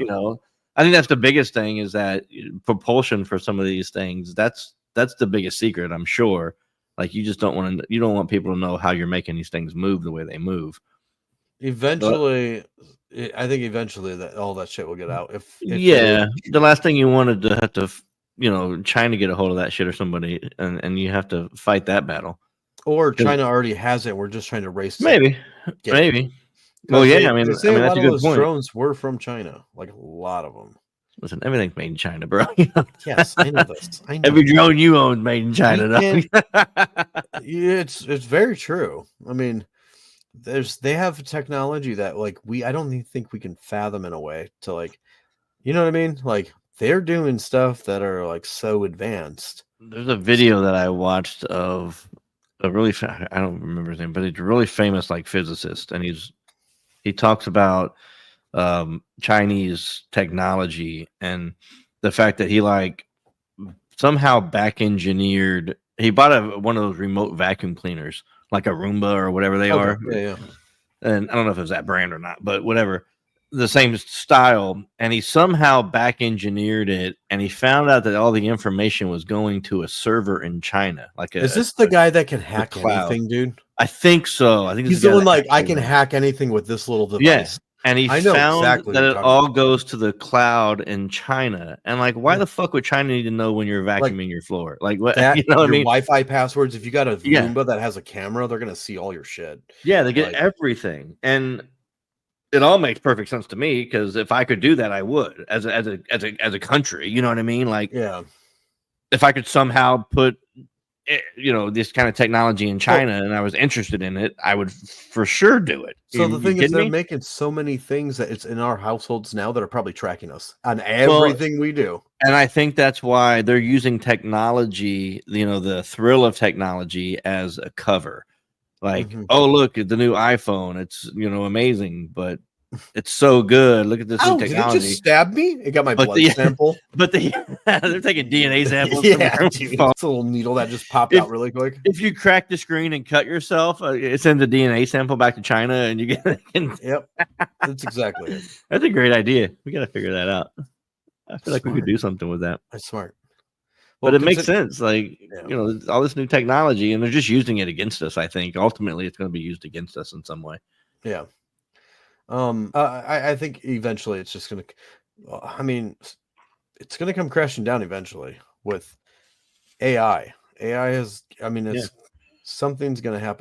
You know, I think that's the biggest thing is that propulsion for some of these things. That's the biggest secret, I'm sure. Like you just don't want people to know how you're making these things move the way they move. Eventually, I think eventually that all that shit will get out. If Yeah, the last thing you wanted to have to, China get a hold of that shit or somebody, and you have to fight that battle. Or China already has it. We're just trying to race. Maybe. Well, yeah. They say a that's lot a of good those point. drones were from China, like a lot of them. Listen, everything's made in China, bro. Yes, I know this. I know. Every drone you own made in China. It's very true. I mean, they have technology that like I don't even think we can fathom in a way to like, you know what I mean? Like they're doing stuff that are like so advanced. There's a video that I watched of a really I don't remember his name, but he's a really famous like physicist, and he talks about Chinese technology and the fact that he like somehow back engineered. He bought one of those remote vacuum cleaners, like a Roomba or whatever they are. Yeah. And I don't know if it was that brand or not, but whatever, the same style. And he somehow back engineered it, and he found out that all the information was going to a server in China. Is this the guy that can hack anything, dude? I think so. I think he's the one like I can hack anything with this little device. Yes. And he found that it all goes to the cloud in China. And like, why the fuck would China need to know when you're vacuuming your floor? Like, what? You know what I mean? Wi-Fi passwords. If you got a Roomba that has a camera, they're gonna see all your shit. Yeah, they get everything, and it all makes perfect sense to me because if I could do that, I would as a country. You know what I mean? Like, yeah, if I could somehow put this kind of technology in China and I was interested in it, I would for sure do it. So the thing is, they're making so many things that it's in our households now that are probably tracking us on everything we do. And I think that's why they're using technology, the thrill of technology as a cover. Like, oh, look at the new iPhone. It's, amazing, but it's so good. Look at this new technology. Did it just stab me? It got my blood sample. But they're taking DNA samples. Yeah, it's a little needle that just popped out really quick. If you crack the screen and cut yourself, it sends a DNA sample back to China, and you get. Yep, that's exactly it. That's a great idea. We got to figure that out. I feel like we could do something with that. That's smart. Well, but it makes sense. Like, all this new technology, and they're just using it against us. I think ultimately it's going to be used against us in some way. Yeah. I think eventually it's just going to, it's going to come crashing down eventually with AI. AI is, something's going to happen.